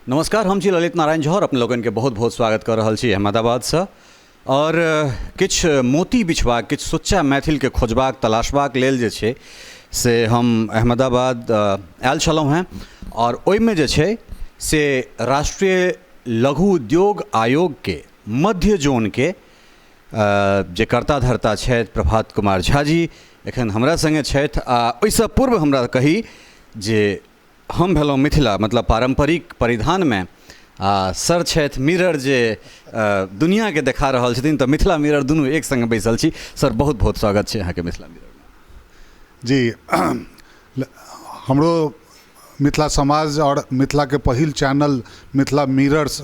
नमस्कार, हम छी ललित नारायण झा और अपने लोगन के बहुत बहुत स्वागत कर रहल छी अहमदाबाद से। और किछ मोती बिछबाक, किछ सुच्चा मैथिल के खोजबाक तलाशबाक लेल जे छै से हम अहमदाबाद आयल छलहुँ हैं। और ओहिमे जे छै से राष्ट्रीय लघु उद्योग आयोग के मध्य जोन के जे कर्ता धर्ता छथि प्रभात कुमार झा जी एखन हमरा संगे छथि। आ ओहिसँ पूर्व हमरा कही जे हम भेलहुँ मिथिला मतलब पारंपरिक परिधान में सर छथि मिरर जे दुनिया के देखा रहल छथिन, तो मिथिला मिरर दुनू एक संगे बैसल छी। सर बहुत बहुत स्वागत छै अहाँके मिथिला मिरर में। जी, हमरो मिथिला समाज और मिथिला के पहिल चैनल मिथिला मिरर्स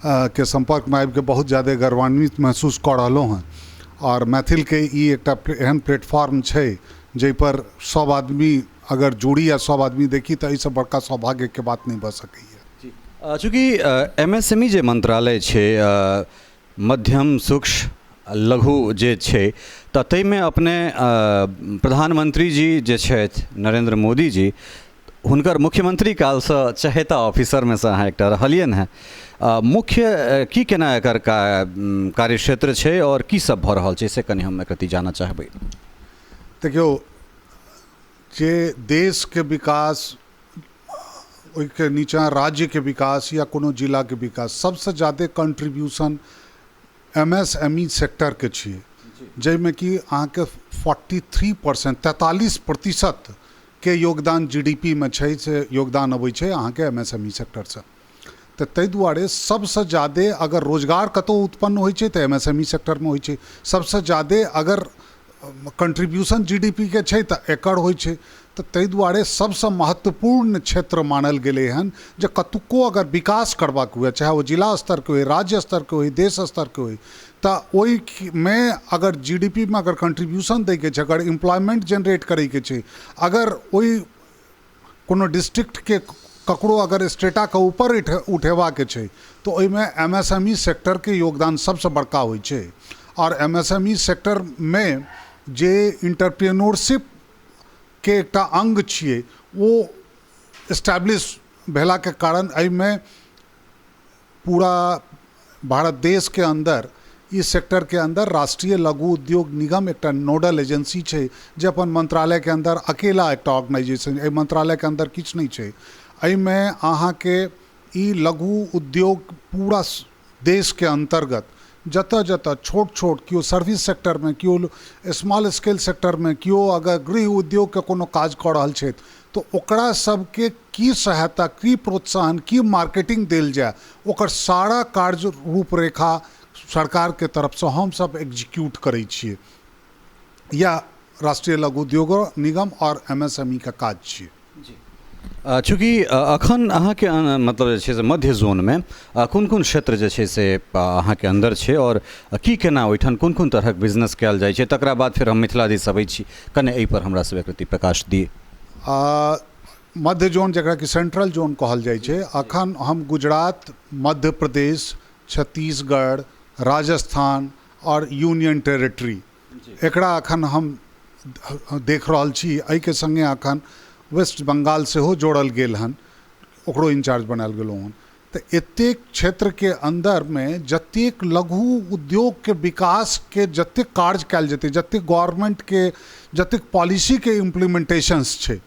के संपर्क में आबि के बहुत ज़्यादा गर्वान्वित महसूस कर रहलों हैं। और मैथिल के ई एकटा एहन प्लेटफॉर्म छै जै पर सब आदमी अगर जुड़ी या सब आदमी देखी तो इससे बड़का सौभाग्य के बात नहीं भ सकैए। चूँकि एमएसएमई जे मंत्रालय छै मध्यम सूक्ष्म लघु जे छै तऽ ताहिमे अपने प्रधानमंत्री जी जे छथि नरेंद्र मोदी जी हुनकर मुख्यमंत्री कालसँ चहेता ऑफिसर में से अहाँ एकटा रहलियनि हैं। मुख्य की केना एकर कार्यक्षेत्र छै और की सब भऽ रहल छै से कनि हम एकरति जानऽ चाहबै। देखियो, जे देश के विकास के नीचा राज्य के विकास या कोनो जिला के विकास सबसे ज़्यादा कंट्रीब्यूशन एमएसएमई सेक्टर के छिए, जैमे कि अहाँके 43% के योगदान जीडीपी में छै से योगदान अबै छै अहाँके एमएसएमई सेक्टर से। तो ताहि दुआरे सबसे ज़्यादा अगर रोजगार कतौ उत्पन्न होइ छै तो एमएसएमई सेक्टर में होइ छै। सबसे ज़्यादा अगर कंट्रीब्यूशन जीडीपी के छै तो एकर होइ छै। तो ताहि दुआरे सबसे महत्वपूर्ण क्षेत्र मानल गेलै हन जे कतुको अगर विकास करबाक हुए, चाहे वो जिला स्तर के हो, राज्य स्तर के हो, देश स्तर के हो, तो ओहि में अगर जीडीपी में अगर कंट्रीब्यूशन दै के छै, अगर एम्प्लॉयमेंट जनरेट करे के छै, अगर ओहि कोनो डिस्ट्रिक्ट के ककरो अगर स्टेटा के ऊपर उठेवा के छै तो ओहिमे एमएसएमई सेक्टर के योगदान सबसे बड़का होइ छै। और एमएसएमई सेक्टर में जे इंटरप्रेन्योरशिप के एकटा अंग छिए वो एस्टैब्लिश भेला के कारण एहिमे पूरा भारत देश के अंदर इस सेक्टर के अंदर राष्ट्रीय लघु उद्योग निगम एकटा नोडल एजेंसी छै जे अपन मंत्रालय के अंदर अकेला एकटा ऑर्गेनाइजेशन, एहि मंत्रालय के अंदर किछु नहीं छै। एहिमे अहाँके ई लघु उद्योग पूरा देश के अंतर्गत जतऽ जतऽ छोट छोट केओ सर्विस सेक्टर में, केओ स्मॉल स्केल सेक्टर में, केओ अगर गृह उद्योग के कोनो काज कऽ रहल छथि तो ओकरा सबके की सहायता, की प्रोत्साहन, की मार्केटिंग देल जाए, ओकर सारा कार्य रूपरेखा सरकार के तरफ से हम सब एग्जीक्यूट करै छियै। या राष्ट्रीय लघु उद्योग निगम और एमएसएमई का काज छियै। चूँकि अखन अहाँके मतलब जे छै से मध्य जोन में कोन कोन क्षेत्र जे छै से अहाँके अंदर छै और की केना ओहिठाम कोन कोन तरहक बिजनेस कयल जाइ छै, तकरा बाद फिर हम मिथिला दिस अबै छी, कने एहि पर हमरा सब एकरति प्रकाश दिए। मध्य जोन जकरा कि सेंट्रल जोन कहल जाइ छै, अखन हम गुजरात, मध्य प्रदेश, छत्तीसगढ़, राजस्थान और यूनियन टेरिटरी एकरा अखन हम देख रहल छी। एहि के संगे अखन वेस्ट बंगाल से हो जोड़ल गेल हन, ओकरो इंचार्ज बनायल गेलो हन। तो एतेक क्षेत्र के अंदर में जतेक लघु उद्योग के विकास के जतेक कार्य कयल जेतै, जतेक गवर्नमेंट के जतेक पॉलिसी के इम्प्लीमेंटेशंस छै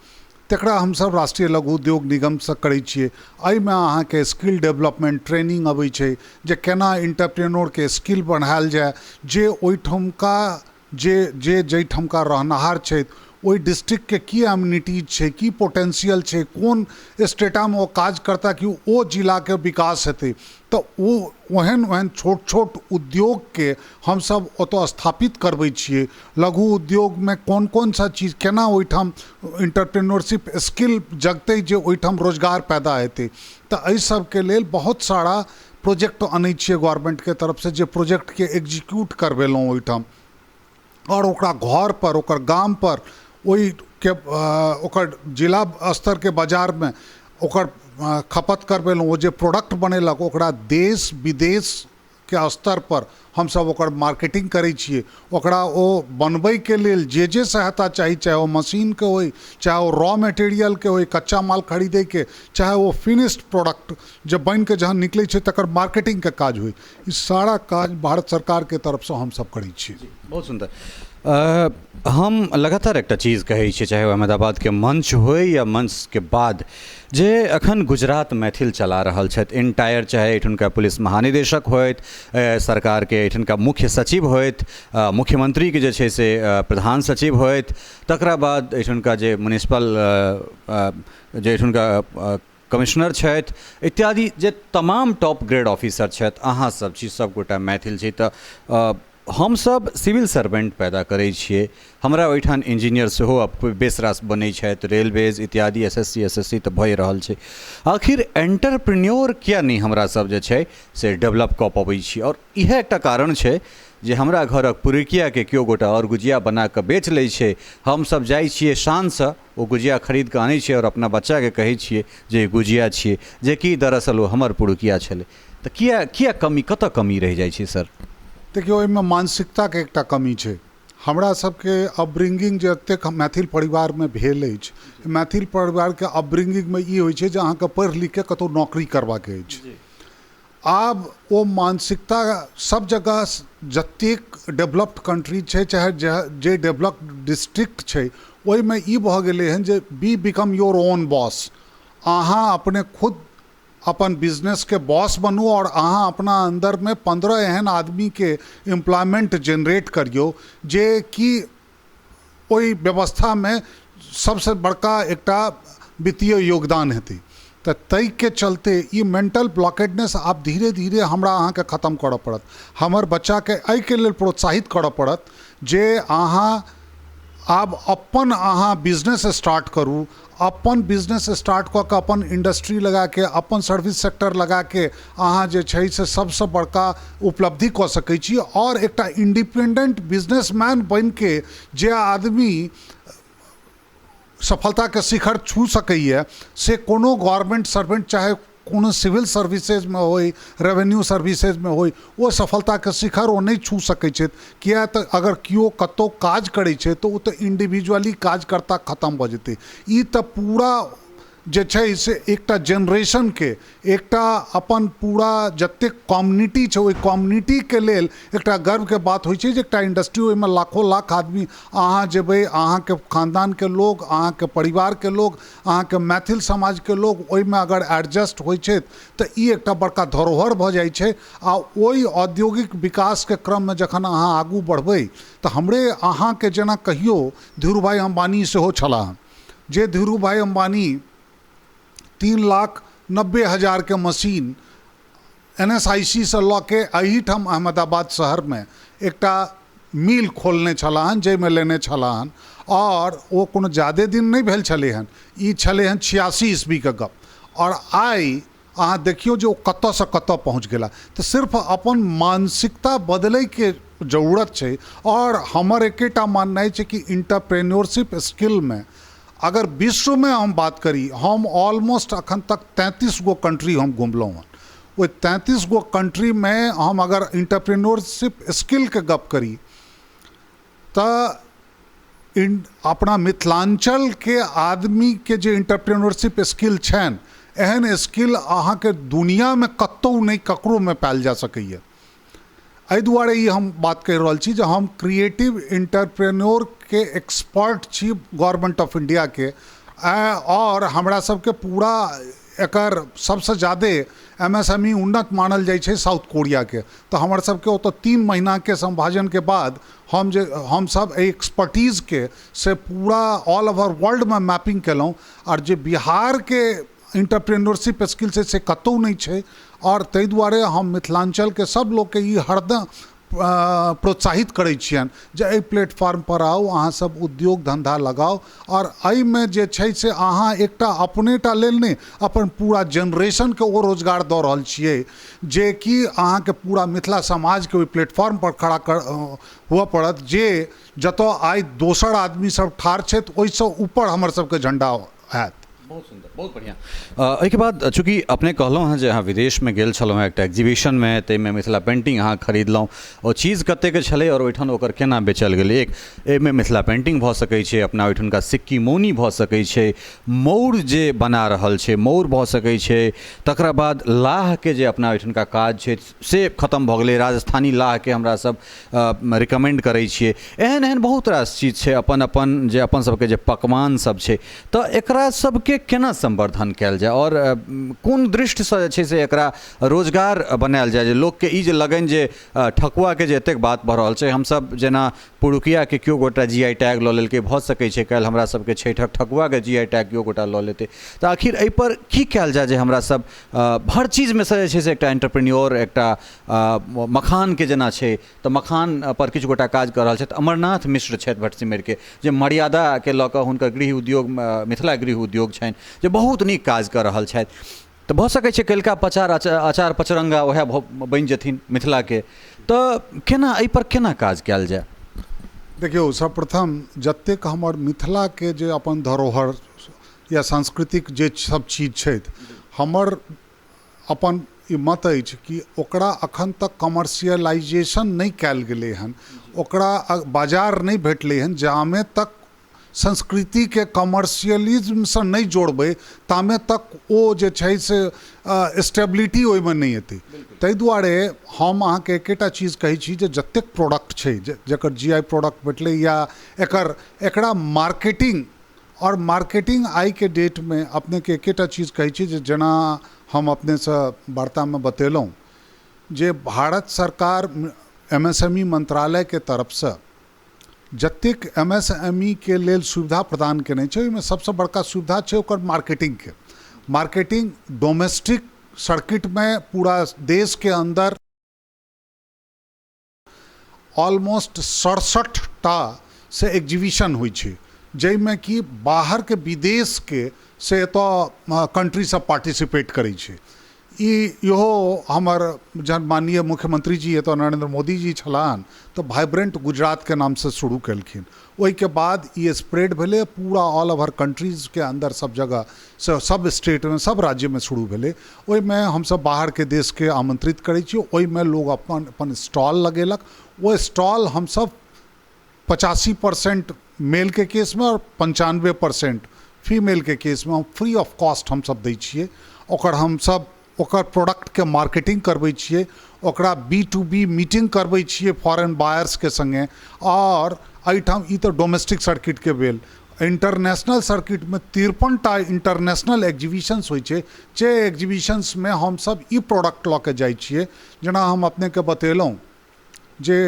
तकरा हमसब राष्ट्रीय लघु उद्योग निगम से करै छियै। एहिमे अहाँके स्किल डेवलपमेंट ट्रेनिंग अबै छै जे केना इंटरप्रेन्योर के स्किल बढ़ायल जाए, जे ओहिठमका जे जैठमका रहनहार छै ओहि डिस्ट्रिक्ट के की एम्यूनिटीज छै, की पोटेंशियल छै, कोन स्टेटा में वो काज करता कि वो जिला के विकास हेतै। तो वो ओहन छोट छोट उद्योग के हम सब ओतऽ स्थापित करबै छियै। लघु उद्योग में कोन कोन सा चीज केना ओहिठाम इंटरप्रेन्योरशिप स्किल जगतै जे ओहिठाम रोजगार पैदा हेतै। तो एहि सब के लेल बहुत सारा प्रोजेक्ट आनै छियै गवर्नमेंट के तरफ से, जे प्रोजेक्ट के एग्जीक्यूट करवेलहुँ ओहिठाम और ओकरा घर पर, ओकर गाम पर, ओहि के ओकर जिला स्तर के बाजार में ओकर खपत करवेलहुँ। वो जे प्रोडक्ट बनेलक ओकरा देश विदेश के स्तर पर हम सब ओकर मार्केटिंग करै छियै, ओकरा ओ बनबै के लेल जे सहायता चाही, चाहे वो मशीन के होय, चाहे वो रॉ मटेरियल के होय, कच्चा माल खरीदै के, चाहे वो फिनिश्ड प्रोडक्ट जब बन के जहाँ निकलै छै तकर मार्केटिंग के काज होय, ई सारा काज भारत सरकार के तरफ से हम सब करै छियै। बहुत सुंदर। हम लगातार एकटा चीज कहै छियै, चाहे अहमदाबाद के मंच होय या मंच के बाद, जे अखन गुजरात मैथिल चला रहल छथि इंटायर, चाहे एहिठुनका पुलिस महानिदेशक होइत, सरकार के एहिठुनका मुख्य सचिव होइत, मुख्यमंत्री के जे छै से प्रधान सचिव होइत, तकरा बाद एहिठुनका जे म्युनिसिपल जे एहिठुनका कमिश्नर छथि इत्यादि, जे तमाम टॉप ग्रेड ऑफिसर छथि, अहाँ सब छी, सबगोटा मैथिल छी, तऽ हम सब सिविल सर्वेंट पैदा करै छियै। हमरा ओहिठाम इंजीनियर सेहो अब बेस रास बनै छथि, रेलवेज इत्यादि, SSC तऽ भए रहल छै। आखिर एंटरप्रेन्योर किया नहीं हमरा सब जे छै से डेवलप कऽ पबै छी? और इएह एकटा कारण छै जे हमरा घरक पुरुकिया के केओ गोटा और गुजिया बना कऽ बेच लै छै, हम सब जाइ छियै शानसँ ओ गुजिया खरीद कऽ आनै छियै और अपना बच्चा के कहै छियै जे गुजिया छियै, जे कि दरअसल ओ हमर पुरुकिया छलै। तऽ किया कमी, कतऽ कमी रहि जाइ छै सर? देखियौ, एहिमे मानसिकता के एकटा कमी छै। हमरा सबके अपब्रिंगिंग जे एतेक मैथिल परिवार में भेल अछि, मैथिल परिवार के अपब्रिंगिंग में ई होइ छै जे अहाँके पढ़ि लिख के कतौ नौकरी करबाक अछि। आब ओ मानसिकता सब जगह, जतेक डेवलप्ड कंट्री छै, चाहे जे डेवलप्ड डिस्ट्रिक्ट छै, ओहिमे ई भऽ गेलै हन जे be become your own boss. अहाँ अपने खुद अपन बिजनेस के बॉस बनू और अहाँ अपना अंदर में 15 एहन आदमी के एम्प्लॉयमेंट जनरेट करियो जे कि ओहि व्यवस्था में सबसे बड़का एकटा वित्तीय योगदान हेतै। तऽ ताहि के चलते ई मेंटल ब्लॉकेडनेस आब धीरे धीरे हमरा अहाँके खत्म करऽ पड़त। हमर बच्चा के एहि के लेल प्रोत्साहित करऽ पड़त जे अहाँ आब अपन अहाँ बिजनेस स्टार्ट करू, अपन बिजनेस स्टार्ट कऽ के अपन इंडस्ट्री लगा के, अपन सर्विस सेक्टर लगा के अहाँ जे छै से सबसँ बड़का उपलब्धि कऽ सकै छी। और एकटा इंडिपेंडेंट बिजनेसमैन बनि के जे आदमी सफलता के शिखर छू सकैए, से कोनो गवर्नमेंट सर्वेंट चाहे कोनो सिविल सर्विसेज में होय, रेवेन्यू सर्विसेज में होय, वो सफलता के शिखर वो नहीं छू सकै छै। किया तऽ अगर केओ कतौ काज करै छै तऽ ओ तऽ इंडिविजुअली काज करता खत्म भऽ जेतै। ई तऽ पूरा जे छै से एकटा जनरेशन के, एकटा अपन पूरा जतेक कम्युनिटी छै, ओहि कम्युनिटी के लेल एकटा गर्व के बात होइ छै जे एकटा इंडस्ट्री, ओहिमे लाखों लाख आदमी अहाँ जेबै, अहाँके खानदान के लोग, अहाँके परिवार के लोग, अहाँके मैथिल समाज के लोग ओहिमे अगर एडजस्ट होइ छै तऽ ई एकटा बड़का धरोहर भऽ जाइ छै। आ ओहि औद्योगिक विकास के क्रम में जखन अहाँ आगू बढ़बै तऽ हमरे अहाँके जेना कहियो धीरूभाई अंबानी सेहो छलाह, जे धीरूभाई अंबानी 3,90,000 के मशीन NSIC से लऽ के एहिठाम अहमदाबाद शहर में एकटा मिल खोलने छलाहन, जाहिमे लेने छलाहन। और वो कोनो ज्यादे दिन नहीं भेल छलै हन, ई छलै हन 86 ईस्वी के गप। और आइ अहाँ देखियौ जे ओ कतऽ से कतऽ पहुँच गेला। तऽ सिर्फ अपन मानसिकता बदलै के जरूरत छै। और हमर एकेटा माननाइ छै कि इंटरप्रेन्योरशिप स्किल में अगर विश्व में हम बात करी, हम ऑलमोस्ट अखन तक 33 गो कंट्री हम घुमलहुँ हन। वो 33 गो कंट्री में हम अगर इंटरप्रेन्योरशिप स्किल के गप करी तऽ अपना मिथिलांचल के आदमी के जे इंटरप्रेन्योरशिप स्किल छनि, एहन स्किल अहाँके दुनिया में कतौ नहीं ककरो में पायल जा सकैए। एहि दुआरे ई हम बात कहि रहल छी जे हम क्रिएटिव इंटरप्रेन्योर के एक्सपर्ट छी गवर्नमेंट ऑफ इंडिया के। और हमरा सबके पूरा एकर सबसे ज़्यादा MSME उन्नत मानल जाइ छै साउथ कोरिया के। तो हमर सबके ओतऽ 3 महीना के संभाजन के बाद हम सब एक्सपर्टीज के से पूरा ऑल ओवर वर्ल्ड में मैपिंग केलहुँ। और जे बिहार के इंटरप्रेन्योरशिप स्किल से कतौ नहीं छै। और ताहि दुआरे हम मिथिलांचल के सब लोग के ई हरदम प्रोत्साहित करै छियनि जे एहि प्लेटफॉर्म पर आउ, अहाँ सब उद्योग धंधा लगाओ। और एहिमे जे छै से अहाँ एकटा अपनेटा लेल नहीं, अपन पूरा जनरेशन के ओ रोजगार दऽ रहल छियै जे कि अहाँके पूरा मिथिला समाज के ओहि प्लेटफॉर्म पर खड़ा हुअ पड़त, जे जतऽ आइ दोसर आदमी सब ठाढ़ छथि ओहिसँ ऊपर हमर सबके झंडा हैत। बहुत सुंदर, बहुत बढ़िया। एहिके बाद चूँकि अपने कहलहुँ हँ जे अहाँ विदेशमे गेल छलहुँ हँ एकटा एग्जीबिशनमे, ताहिमे मिथिला पेंटिंग अहाँ खरीदलहुँ, ओ चीज कतेक छलै और ओहिठाम ओकर केना बेचल गेलै? एक एहिमे मिथिला पेंटिंग भऽ सकै छै, अपना ओहिठुनका सिक्की मौनी भऽ सकै छै, मौर जे बना रहल छै मौर भऽ सकै छै, तकरा बाद लाहके जे अपना ओहिठुनका काज छै से खतम भऽ गेलै, राजस्थानी लाहके हमरा सब रिकमेंड करै छियै। एहन एहन बहुत रास चीज छै, अपन अपन जे अपन सबके जे पकवान सब छै, तऽ एकरा सबके केना संवर्धन कयल जाय और कोन दृष्टिसँ जे छै से एकरा रोजगार बनायल जाय, जे लोकके ई जे लगनि जे ठकुआके जे एतेक बात भऽ रहल छै, हमसब जेना पुरुकियाके केओ गोटा GI टैग लऽ लेलकै, भऽ सकै छै काल्हि हमरा सबके छठिक ठकुआके GI टैग केओ गोटा लऽ लेतै, तऽ आखिर एहिपर की कयल जाय जे हमरा सब हर चीजमे सँ जे छै से एकटा एंटरप्रेन्योर, एकटा मखानके जेना छै तऽ मखान पर किछु गोटा काज कऽ रहल छथि। अमरनाथ मिश्र छथि भटसिमैरके, जे मर्यादाके लऽ कऽ हुनकर गृह उद्योग, मिथिला गृह उद्योग छनि, जे बहुत नीक काज कऽ रहल छथि। तऽ भऽ सकै छै कल्हिका अचार पचरंगा वएह बनि जेथिन मिथिलाके, तऽ केना एहिपर केना काज कयल जाय? देखियौ, सर्वप्रथम जतेक हमर मिथिलाके जे अपन धरोहर या सांस्कृतिक जे सब चीज छथि, हमर अपन ई मत अछि कि ओकरा अखन तक कमर्शियलाइजेशन नहि कयल गेलै हन, ओकरा बाजार नहि भेटलै हन। जामे तक संस्कृतिके कमर्शियलिज्मसँ नहि जोड़बै तामे तक ओ जे छै से स्टेबिलिटी ओहिमे नहि एतै। ताहि दुआरे हम अहाँके एकेटा चीज कहै छी जे जतेक प्रोडक्ट छै जकर GI प्रोडक्ट भेटलै, या एकरा मार्केटिंग, और मार्केटिंग आइ के डेट में अपनेके एकेटा चीज कहै छी जे जेना हम अपनेसँ वार्तामे बतेलहुँ जे भारत सरकार MSME मंत्रालयके तरफसँ जतेक MSME के लेल सुविधा प्रदान केने छै, ओहिमे सबसँ बड़का सुविधा छै ओकर मार्केटिंगके। मार्केटिंग डोमेस्टिक सर्किटमे पूरा देश के अंदर ऑलमोस्ट 67टा से एग्जीबिशन होइ छै, जाहिमे कि बाहर के विदेश के से एतऽ कंट्री सब पार्टिसिपेट करै छै। इहो हमर जन माननीय मुख्यमंत्री जी एतऽ नरेंद्र मोदी जी छलाहन तऽ वाइब्रेंट गुजरात के नाम से शुरू केलखिन। ओहिके बाद ये स्प्रेड भेलै पूरा ऑल ओवर कंट्रीज के अंदर, सब जगह से, सब स्टेट में, सब राज्य में शुरू भेलै। ओहिमे हमसब बाहर के देश के आमंत्रित करै छी, ओहिमे लोग अपन अपन स्टॉल लगेलक। वो स्टॉल हमसब 85% मेल के केस में और 95% फीमेल के केस में हम फ्री ऑफ कॉस्ट हमसब दै छियै। हमसब ओकर प्रोडक्ट के मार्केटिंग करबै छियै, ओकरा B2B मीटिंग करबै छियै फॉरेन बायर्स के संगे। और एहिठाम ई तऽ डोमेस्टिक सर्किट के भेल। इंटरनेशनल सर्किट में 53टा इंटरनेशनल एग्जीबिशंस होइ छै, जे एग्जीबिशंस में हमसब ई प्रोडक्ट लऽ के जाइ छियै। जेना हम अपनेके बतेलहुँ जे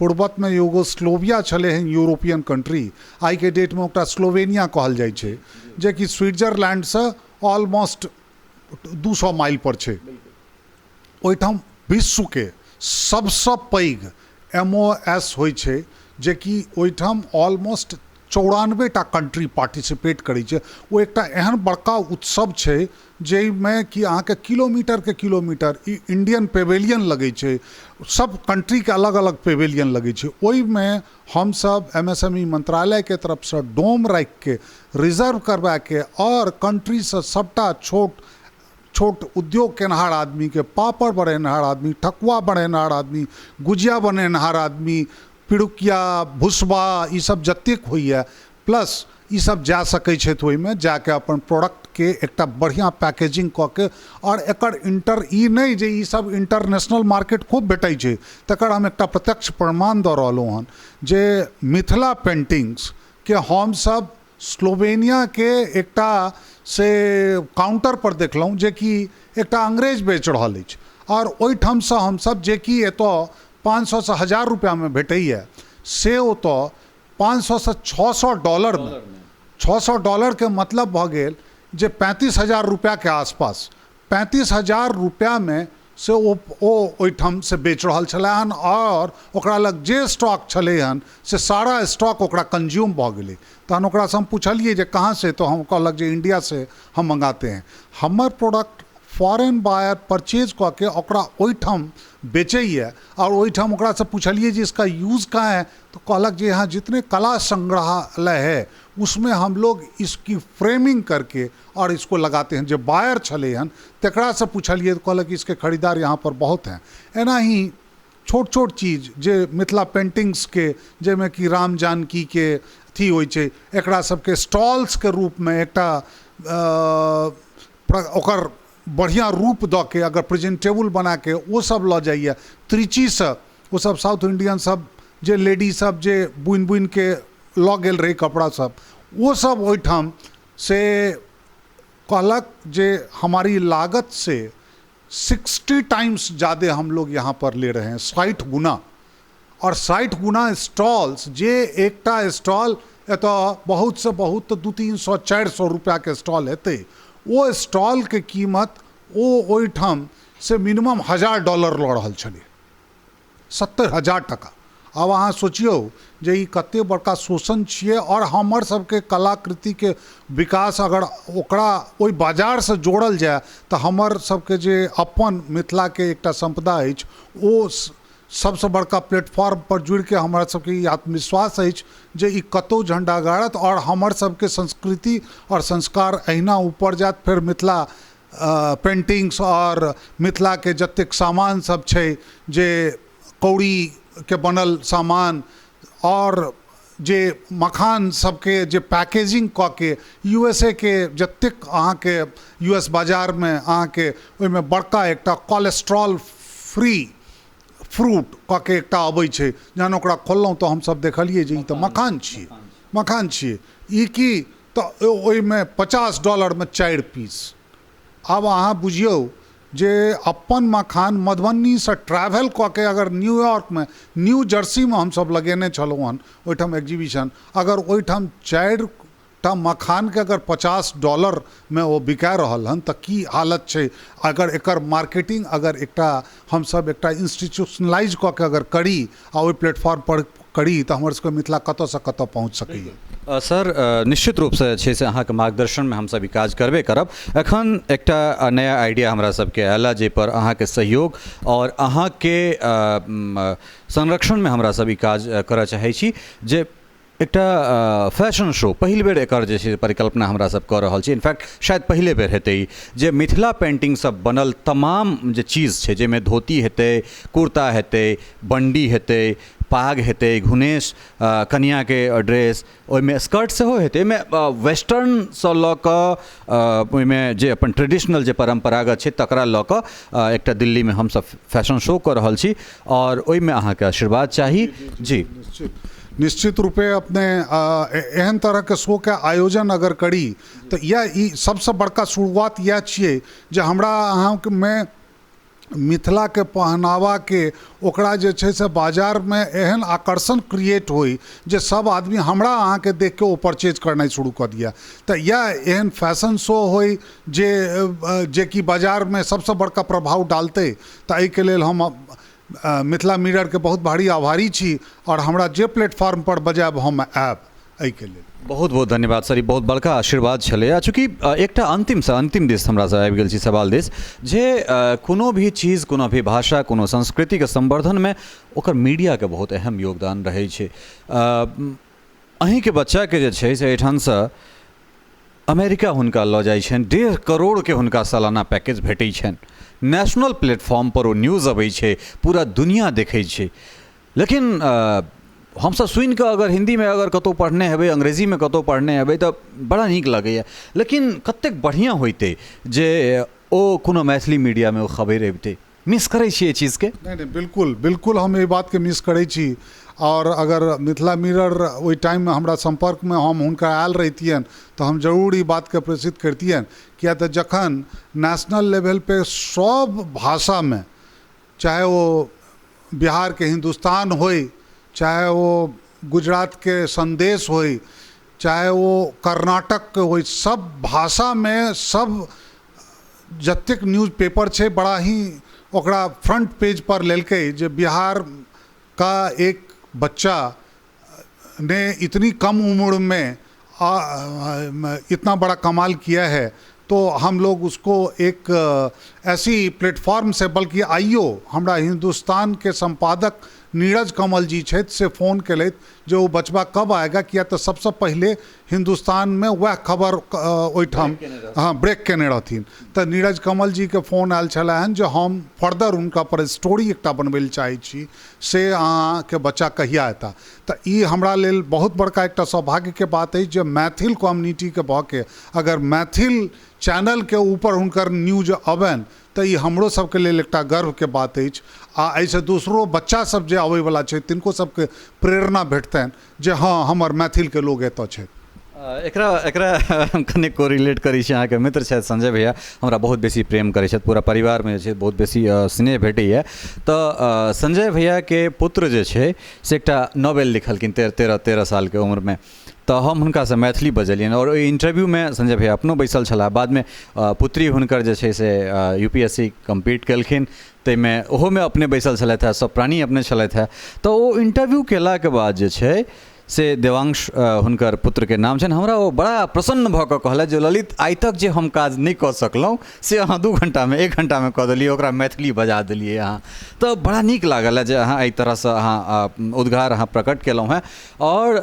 पूर्वत में यूगोस्लोविया छलै हन यूरोपियन कंट्री, आइ के डेट में ओकरा स्लोवेनिया कहल जाइ छै, जे कि स्विट्जरलैंडसँ ऑलमोस्ट 200 माइल पर छै। ओहिठाम विश्व के सबसँ पैघ MOS होइ छै, जे कि ओहिठाम ऑलमोस्ट 94टा कंट्री पार्टिसिपेट करै छै। ओ एकटा एहन बड़का उत्सव छै जाहिमे कि अहाँके किलोमीटर के किलोमीटर ई इंडियन पेवेलियन लगै छै, सब कंट्री के अलग अलग पेवेलियन लगै छै। ओहिमे हमसब MSME मंत्रालय के तरफसँ डोम राखि के, रिजर्व करवा के, और कंट्री से सबटा छोट उद्योग केनहार आदमी के, पापड़ बनेनहार आदमी, ठकुआ बनेनहार आदमी, गुजिया बनेनहार आदमी, पिड़ुकिया, भुसबा, ई सब जतेक होइए, प्लस ई सब जा सकै छथि ओहिमे जाके अपन प्रोडक्ट के एकटा बढ़िया पैकेजिंग कऽ के। और एकर ई नहि जे ई सब इंटरनेशनल मार्केट खूब भेटै छै, तकर हम एकटा प्रत्यक्ष प्रमाण दऽ रहलहुँ हन जे मिथिला पेंटिंग्स के हमसब स्लोवेनिया के एकटा से काउंटर पर देखलहुँ जे कि एकटा अंग्रेज बेच रहल अछि, और ओहिठामसँ हमसब जे कि एतऽ 500 से 1000 रुपया में भेटैए, से ओतऽ 500 से $600 में, $600 के मतलब भऽ गेल जे 35,000 रुपया के आसपास, 35,000 रुपया में से ओ ओहिठाम से बेच रहल छलै हन। और ओकरा लग जे स्टॉक छलै हन से सारा स्टॉक ओकरा कंज्यूम भऽ गेलै। तहन ओकरासँ हम पुछलिए जे कहाँ से, तो हम कहलक जे इंडिया से हम मंगाते हैं। हमर प्रोडक्ट फॉरेन बायर परचेज कऽ के ओकरा ओहिठाम बेचैए, और ओहिठाम ओकरासँ पुछलिए जे इसका यूज़ कहाँ है, तो कहलक जे यहाँ जितने कला संग्रहालय है उसमें हम लोग इसकी फ्रेमिंग करके और इसको लगाते हैं। जब बायर छले हन तकरा से पूछलिए तो कहलक कि इसके खरीदार यहाँ पर बहुत हैं। एना ही छोट छोट चीज जे मिथिला पेंटिंग्स के जेमे कि राम जानकी के अथी होइ छै, एकरा सबके स्टॉल्स के रूप में एकटा ओकर बढ़िया रूप दऽ के अगर प्रेजेंटेबल बना के वो सब लऽ जाइए त्रिची से, वो सब साउथ इंडियन सब जे लेडी सब जे बुनि बुनि के लऽ गेल रही कपड़ा सब, वो सब ओहिठाम से कहलक जे हमारी लागत से 60 टाइम्स ज़्यादा हम लोग यहाँ पर ले रहे हैं, 60 गुना। और 60 गुना स्टॉल्स, जे एकटा स्टॉल एतऽ बहुत से बहुत तो 200-300-400 रुपया के स्टॉल हेतै, वो स्टॉल के कीमत वो ओहिठाम से मिनिमम $1000 लऽ रहल छलै, 70,000 टका। अब अहाँ सोचियौ जे ई कते बड़का शोषण छियै। और हमर सबके कलाकृति के विकास अगर ओकरा ओहि बाजार से जोड़ल जाए तऽ हमर सबके जे अपन मिथिला के एकटा संपदा अछि ओ सबसे बड़का प्लेटफॉर्म पर जुड़ि के हमरा सबके ई आत्मविश्वास अछि जे ई कतौ झंडा गाड़त और हमर सबके संस्कृति और संस्कार अहिना ऊपर जायत। फिर मिथिला पेंटिंग्स और मिथिला के जतेक सामान सब छै, जे कौड़ी के बनल सामान और जे मखान सबके जे पैकेजिंग कऽ के USA के जतेक अहाँ के US बाजार में अहाँ के ओहिमे बड़का एकटा कोलेस्ट्रॉल फ्री फ्रूट कऽ के एकटा अबै छै, जहन ओकरा खोललहुँ तऽ हमसब देखलिए जे ई तऽ मखान छियै, मखान छियै ई की, तऽ ओहिमे $50 में 4 पीस। आब अहाँ बुझियौ जे अपन मखान मधुबनी से ट्रैवल कऽ के अगर न्यूयॉर्क में, न्यू जर्सी में हमसब लगेने छलहुँ हन ओहिठाम एग्जीबिशन, अगर ओहिठाम 4 टा मखान के अगर $50 में वो बिका रहल हन तऽ की हालत छै। अगर एकर मार्केटिंग अगर एकटा हमसब एकटा इंस्टीट्यूशनलाइज कऽ के अगर करी आ ओहि प्लेटफॉर्म पर करी तऽ हमर सबके मिथिला कतऽ से कतऽ पहुँच सकैए। सर निश्चित रूप से छै से अहाँके मार्गदर्शन में हमसब ई काज करबे करब। एखन एकटा नया आइडिया हमरा सबके आयल जे पर अहाँके सहयोग और अहाँके संरक्षण में हमरा सब ई काज करऽ चाहै छी, जे एकटा फैशन शो पहिल बेर एकर जे छै परिकल्पना हमरा सब कऽ रहल छी। इनफैक्ट शायद पहिले बेर हेतै ई, जे मिथिला पेंटिंग सब बनल तमाम जे चीज़ छै, जाहिमे धोती हेतै, कुर्ता हेतै, बंडी हेतै, पाग हेतै, घुनेश, कनिया के ड्रेस, ओहिमे स्कर्ट सेहो हेतै, एहिमे वेस्टर्न सँ लऽ कऽ ओहिमे जे अपन ट्रेडिशनल जे परम्परागत छै तकरा लऽ कऽ एकटा दिल्ली में हमसब फैशन शो कऽ रहल छी और ओहिमे अहाँके आशीर्वाद चाही। जी निश्चित रूपे अपने एहन तरह के शो के आयोजन अगर करी तो यह सबसे बड़का शुरुआत यह छियै जे हमरा अहाँ में मिथिला के पहनावा के ओकरा जे छै से बाजार में एहन आकर्षण क्रिएट होई जे सब आदमी हमरा अहाँ के देख के ओ परचेज करना शुरू कर दिया। तो यह एहन फैशन शो होई जे कि बाजार में सबसे बड़का प्रभाव डालते। तो एहि के लेल हम मिथिला मिरर के बहुत भारी आभारी छी और हमरा जे प्लेटफॉर्म पर बजायब हम आयब। एहि के लेल बहुत बहुत धन्यवाद सर, ई बहुत बड़का आशीर्वाद छलै। चूँकि एकटा अंतिम दिस हमरा से आबि गेल छी सवाल दिस, जे कोनो भी चीज़, कोनो भी भाषा, कोनो संस्कृति के संवर्धन में ओकर मीडिया के बहुत अहम योगदान रहै छै। अहीं के बच्चा के जे छै से एहिठाम से अमेरिका हुनका लऽ जाइ छनि, 1.5 करोड़ के हुनका सालाना पैकेज भेटै छनि, नेशनल प्लेटफॉर्म पर वो न्यूज़ अबै छै, पूरा दुनिया देखै छै। लेकिन हमसब सुनि कऽ अगर हिंदी में अगर कतौ पढ़ने हेबै, अंग्रेजी में कतौ पढ़ने हेबै तऽ बड़ा नीक लगैए, लेकिन कतेक बढ़िया होइतै जे ओ कोनो मैथिली मीडिया में ओ खबर अबितै। मिस करै छियै एहि चीज़ के? नहीं बिल्कुल बिल्कुल हम एहि बात के मिस करै छी। और अगर मिथिला मिरर ओहि टाइम में हमरा संपर्क में हम हुनका आयल रहितियन तो हम जरूर ई बात के प्रेषित करतियन। किया तऽ जखन नेशनल लेवल पे सब भाषा में, चाहे वो बिहार के हिंदुस्तान होई, चाहे वो गुजरात के संदेश होई, चाहे वो कर्नाटक के होई, सब भाषा में सब जतेक न्यूज़पेपर छे बड़ा ही ओकरा फ्रंट पेज पर लेलकै जे बिहार का एक बच्चा ने इतनी कम उम्र में इतना बड़ा कमाल किया है। तो हम लोग उसको एक ऐसी प्लेटफॉर्म से, बल्कि आइयो हमरा हिंदुस्तान के संपादक नीरज कमल जी छथि से फोन केलथि जे ओ बचबा कब आएगा, किया तऽ सबसँ पहिले हिंदुस्तानमे वएह खबर ओहिठाम ब्रेक केने रहथिन। तऽ नीरज कमल जी के फोन आयल छलै हन जे हम फर्दर हुनका पर स्टोरी एकटा बनबै लए चाहै छी, से अहाँके बच्चा कहिया एता। तऽ ई हमरा लेल बहुत बड़का एकटा सौभाग्यके बात अछि जे मैथिल कम्युनिटीके भऽ के अगर मैथिल चैनलके ऊपर हुनकर न्यूज अबनि तऽ ई हमरो सबके लेल एकटा गर्वके बात अछि। आ एहिसँ दोसरो बच्चा सब जे अबैवला छै तिनको सबके प्रेरणा भेटतनि जे हाँ हमर मैथिलके लोग एतऽ छथि। एकरा एकरा हम कने कोरिलेट करै छी। अहाँके मित्र छथि संजय भैया, हमरा बहुत बेसी प्रेम करै छथि, पूरा परिवारमे जे छै बहुत बेसी स्नेह भेटैए। तऽ संजय भैयाके पुत्र जे छै से एकटा नॉवेल लिखलखिन 13 सालके उम्रमे। तऽ हम हुनकासँ मैथिली बजलियनि और ओहि इंटरव्यूमे संजय भैया अपनो बैसल छलाह। बादमे पुत्री हुनकर जे छै से UPSC कम्पीट केलखिन, ताहिमे ओहोमे अपने बैसल छलथि हेँ, सब प्राणी अपने छलथि हेँ। तऽ ओ इंटरव्यू केलाके बाद जे छै से देवांश हुनकर पुत्रके नाम छनि, हमरा ओ बड़ा प्रसन्न भऽ कऽ कहलथि जे ललित आइ तक जे हम काज नहि कऽ सकलहुँ से अहाँ 2 घण्टामे 1 घण्टामे कऽ देलियै, ओकरा मैथिली बजा देलियै अहाँ। तऽ बड़ा नीक लागल है जे अहाँ एहि तरहसँ अहाँ उद्गार अहाँ प्रकट केलहुँ हेँ। और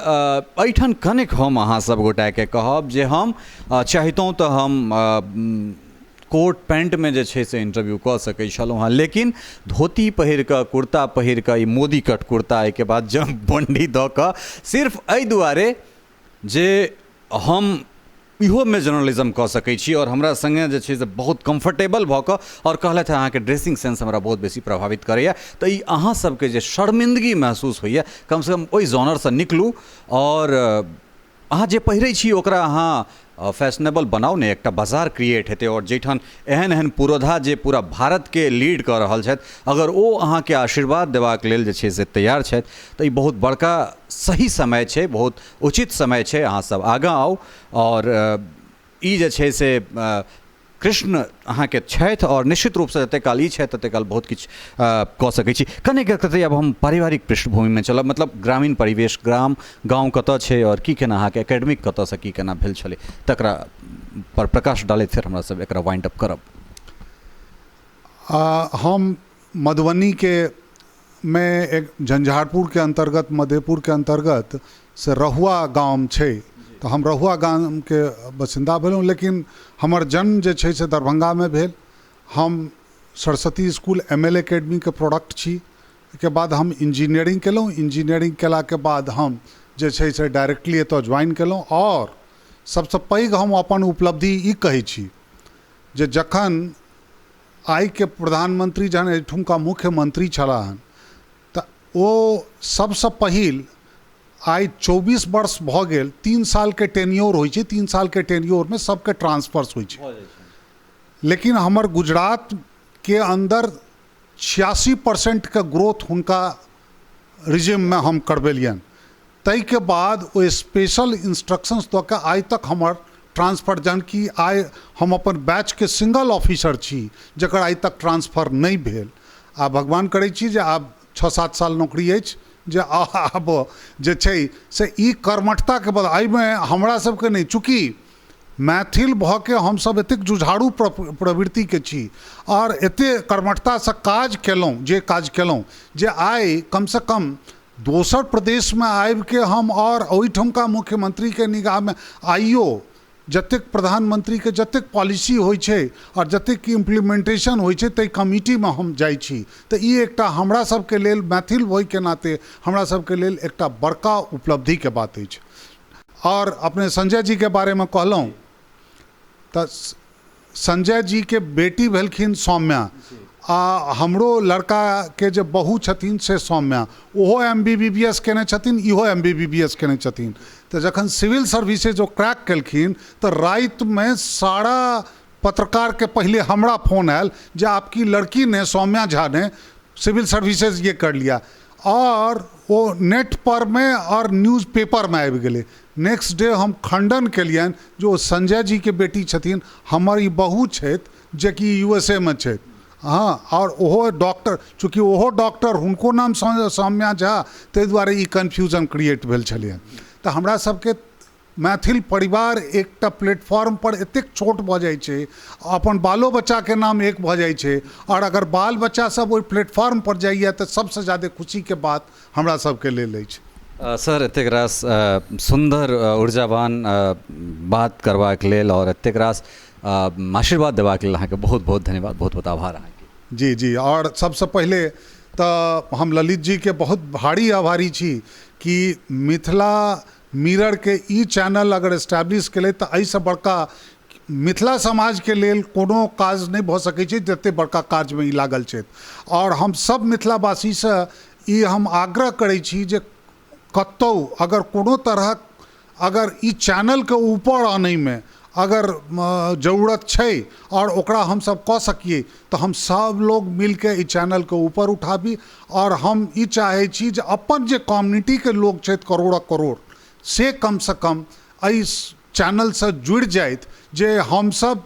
एहिठाम कनेक हम अहाँ सब गोटाके कहब जे हम चाहितहुँ तऽ हम कोट पैंटमे जे छै से इंटरव्यू कऽ सकै छलहुँ हँ, लेकिन धोती पहिर कऽ कुर्ता पहिर कऽ ई मोदी कट कुर्ता एहिके बाद जब बंडी दऽ कऽ सिर्फ एहि दुआरे जे हम इहोमे जर्नलिज्म कऽ सकै छी और हमरा संगे जे छै से बहुत कम्फर्टेबल भऽ कऽ और कहलथि अहाँके ड्रेसिंग सेंस हमरा बहुत बेसी प्रभावित करैए। तऽ ई अहाँ सबके जे शर्मिंदगी महसूस होइए, कमसँ कम ओहि जॉनरसँ निकलू और अहाँ जे पहिरै छी ओकरा अहाँ फैशनेबल बनाउ ने, एकटा बाजार क्रिएट हेतै। और जाहिठाम एहन एहन पुरोधा जे पूरा भारतके लीड कऽ रहल छथि, अगर ओ अहाँके आशीर्वाद देबाक लेल जे छै से तैयार छथि तऽ ई बहुत बड़का सही समय छै, बहुत उचित समय छै। अहाँसब आगाँ आउ और ई जे छै से कृष्ण अहाँके छथि और निश्चित रूपसँ जतेक काल ई छथि ततेक काल बहुत किछु कऽ सकै छी। कने कतऽ अब हम पारिवारिक पृष्ठभूमिमे चलब, मतलब ग्रामीण परिवेश, गाँव कतऽ छै और की केना अहाँके एकेडमिक कतऽसँ की केना भेल छलै, तकरा पर प्रकाश डालैत फेर हमरा सब एकरा वाइंड अप करब। हम मधुबनी के में एक झंझारपुरके अंतर्गत, मधेपुरके अंतर्गत से रहुआ गाँव छै, तो हम रहुआ गाँव के बसिंदा भेलहुँ, लेकिन हमर जन्म जे छै से दरभंगामे भेल। हम सरस्वती स्कूल ML एकेडमी के प्रोडक्ट छी। के बाद हम इंजीनियरिंग केलहुँ, इंजीनियरिंग केलाके बाद हम जे छै से डायरेक्टली एतऽ ज्वाइन केलहुँ। और सबसँ पैघ हम अपन उपलब्धि ई कहै छी जे जखन आइ के प्रधानमंत्री जहन एहिठुमका मुख्यमंत्री छलाह हन तऽ ओ सबसँ पहिल आइ 24 वर्ष भऽ गेल, 3 साल के टेन्योर होइ छै, 3 साल के टेन्योर में सबके ट्रांसफर्स होइ छै। लेकिन हमर गुजरात के अंदर 86% के ग्रोथ हुनका रिजिम में हम करबेलियन। तै के बाद ओ स्पेशल इंस्ट्रक्शंस दऽ के आइ तक हमर ट्रांसफर, जहन कि आइ हम अपन बैच के सिंगल ऑफिसर छी जकर आइ तक ट्रांसफर नहीं भेल। आ भगवान करै छी जे आब 6-7 साल नौकरी अछि जे आब जे छै से ई कर्मठताके बाद एहिमे हमरा सबके नहीं, चूँकि मैथिल भऽ के हमसब एतेक जुझारू प्रवृत्तिके छी और एते कर्मठतासँ काज केलहुँ, जे काज केलहुँ जे आइ कमसँ कम दोसर प्रदेशमे आबि के हम और ओहिठुमका मुख्यमंत्रीके निगाहमे आइयो जतेक प्रधानमंत्रीके जतेक पॉलिसी होइ छै और जतेक इम्प्लीमेंटेशन होइ छै ताहि कमिटीमे हम जाइ छी। तऽ ई एकटा हमरा सबके लेल, मैथिल होइके नाते हमरा सबके लेल एकटा बड़का उपलब्धिके बात अछि। और अपने संजय जी के बारेमे कहलहुँ तऽ संजय जी के बेटी भेलखिन सौम्या, आ हमरो लड़का के जे बहू छथिन से सौम्या, ओहो MBBS केने छथिन, इहो MBBS केने छथिन। तो जखन सिविल सर्विसेज ओ क्रैक केलखिन तो रात में सारा पत्रकार के पहले हमरा फोन आयल जे आपकी लड़की ने, सौम्या झा ने सिविल सर्विसेज ये कर लिया, और वो नेट पर में और न्यूज़पेपर में आबि गेलै। नेक्स्ट डे हम खंडन केलियन जो संजय जी के बेटी छथिन, हमर ई बहू छथि जे कि USA में छथि। हाँ, और ओहो डॉक्टर, चूँकि ओहो डॉक्टर, हुनको नाम सौम्या झा, ताहि दुआरे ई कन्फ्यूजन क्रिएट भेल छलै। तऽ हमरा सबके मैथिल परिवार एकटा प्लेटफॉर्म पर एतेक छोट भऽ जाइ छै, अपन बालो बच्चा के नाम एक भऽ जाइ छै, और अगर बाल बच्चा सब ओहि प्लेटफॉर्म पर जाइए तऽ सबसँ ज्यादा खुशी के बात हमरा सबके लेल अछि। सर एतेक रास सुंदर ऊर्जावान बात करबाक लेल और एतेक रास आशीर्वाद देबाक लेल अहाँके बहुत बहुत धन्यवाद, बहुत बहुत आभार अहाँके। जी जी, और सबसे पहले तो हम ललित जी के बहुत भारी आभारी छी कि मिथिला मिरर के ई चैनल अगर एस्टैब्लिश केले तो एहिसँ बड़का मिथिला समाज के लेल कोनो काज नहीं भऽ सकै छै जते बड़का काज में ई लागल छै। और हम सब मिथिलावासी से ई हम आग्रह करै छी जे कतौ अगर कोनो तरहक अगर ई चैनल के ऊपर आने में अगर जरूरत छै और ओकरा हम सब कऽ सकिए तो हम सब लोग मिल के ई चैनल के ऊपर उठाबी। और हम ई चाहे छी जे अपन जे कम्युनिटी के लोग छै करोड़ करोड़ से कम एहि चैनल से जुड़ जाइत जे हम सब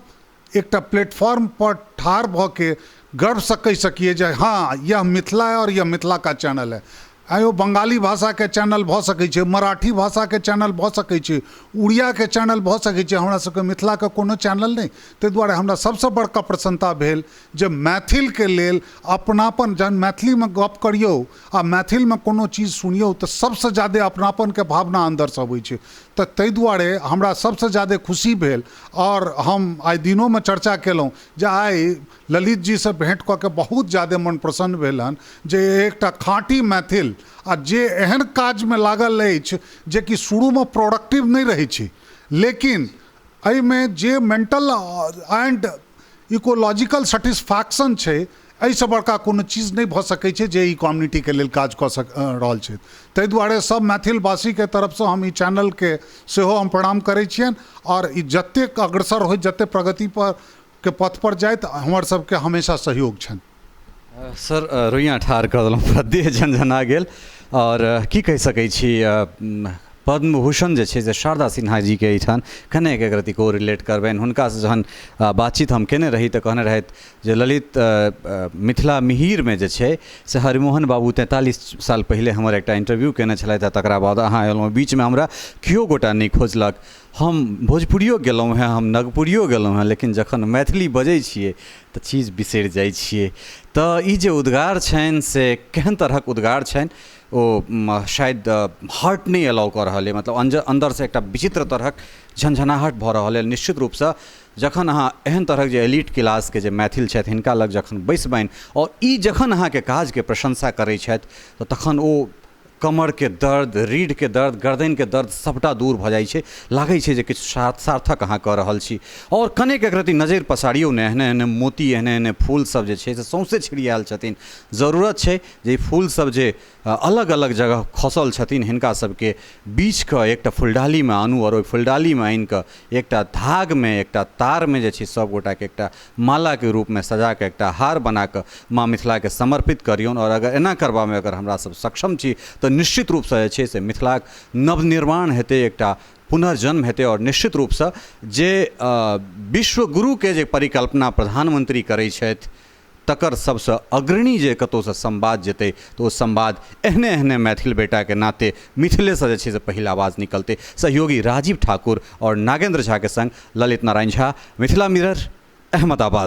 एकटा प्लेटफॉर्म पर ठाढ़ भऽ के गर्व से कहि सकिए जे हाँ यह मिथिला है और यह मिथिला का चैनल है। आयो बंगाली भाषा के चैनल भऽ सकै छै, मराठी भाषा के चैनल भऽ सकै छै, उड़िया के चैनल भऽ सकै छै, हमरा सबके मिथिला के कोनो चैनल नहीं। ताहि दुआरे हमरा सबसँ बड़का प्रसन्नता भेल जे मैथिल के लेल अपनापन, जहन मैथिली में गप करियौ आ मैथिल में कोनो चीज सुनियौ तऽ सबसँ ज्यादा अपनापन के भावना अंदर से अबै छै। तऽ ताहि दुआरे हमरा सबसँ ज्यादा खुशी भेल और हम आइ दिनों में चर्चा केलहुँ जे आइ ललित जी से भेंट कऽ के बहुत ज्यादा मन प्रसन्न भेल हन जे एकटा खाँटी मैथिल आ जे एहन काज में लागल अछि जे कि शुरू में प्रोडक्टिव नहीं रहै छै, लेकिन एहिमे जे मेंटल एंड इकोलॉजिकल सेटिस्फैक्शन छै एहिसँ बड़का कोनो चीज नहीं भऽ सकै छै जे ई कम्युनिटी के लेल काज कऽ रहल छै। ताहि दुआरे सब मैथिलवासी के तरफ से हम ई चैनल के सेहो हम प्रणाम करै छियनि और ई जतेक अग्रसर होय जतेक प्रगति पर के पथ पर जाए हमर सबके हमेशा सहयोग छनि। सर रोइयाँ ठाढ़ कऽ देलहुँ, देह झनझना गेल। और की कहि सकै छी, पद्मभूषण जे छै से शारदा सिन्हा जी के एहिठाम कने एक रति को रिलेट करबनि। हुनकासँ जहन बातचीत हम केने रही तऽ कहने रहथि जे ललित मिथिला मिहिर में जे छै से हरिमोहन बाबू 43 साल पहिले हमर एकटा इंटरव्यू केने छलथि, तकरा बाद अहाँ एलहुँ, बीच में हमरा केओ गोटा नहीं खोजलक। हम भोजपुरियो गेलहुँ हैं, हम नगपुरियो गेलहुँ हैं, लेकिन जखन मैथिली बजै छियै तऽ चीज बिसरि जाइ छियै। तऽ ई जे उद्गार छनि से केहन तरहक उद्गार छनि, ओ शायद हार्ट नहीं अलाउ कऽ रहल है, मतलब अंदर से एकटा विचित्र तरहक झनझनाहट भऽ रहल है। निश्चित रूप से जखन अहाँ एहन तरहक जे एलिट क्लास के जे मैथिल छथि हिनका लग जखन बैसबनि और ई जखन अहाँके काज के प्रशंसा करै छथि तऽ तखन ओ कमर के दर्द, रीढ़ के दर्द, गर्दन के दर्द सबटा दूर भऽ जाइ छै, लागै छै जे किछु सार्थक अहाँ कऽ रहल छी। और कनेक एक रति नजरि पसारियौ ने, एहने एहने मोती, एहने एहने फूल सब जे छै से सौंसे छिड़ियाल छथिन। जरूरत छै जे फूल सब जे अलग अलग जगह खसल छथिन हिनका सबके बीच के एकटा फुलडाली में आनू और ओहि फुलडाली में आनि कऽ एकटा धाग में, एकटा तार में जे छै सब गोटा के एकटा माला के रूप में सजा के एकटा हार बना कऽ माँ मिथिला के समर्पित करियौन। और अगर एना करबा में अगर हमरा सब सक्षम छी तऽ निश्चित रूप से जे छै से मिथिलाक नवनिर्माण हेतै, एकटा पुनर्जन्म हेतै। और निश्चित रूप से जे विश्वगुरु के जे परिकल्पना प्रधानमंत्री करै छथि तकर सबसे अग्रणी जे कतौसँ संवाद जेतै तो संवाद एहने एहने मैथिल बेटा के नाते मिथिले से जे छै से पहिल आवाज निकलतै। सहयोगी राजीव ठाकुर और नागेंद्र झा के संग ललित नारायण झा, मिथिला मिरर, अहमदाबाद।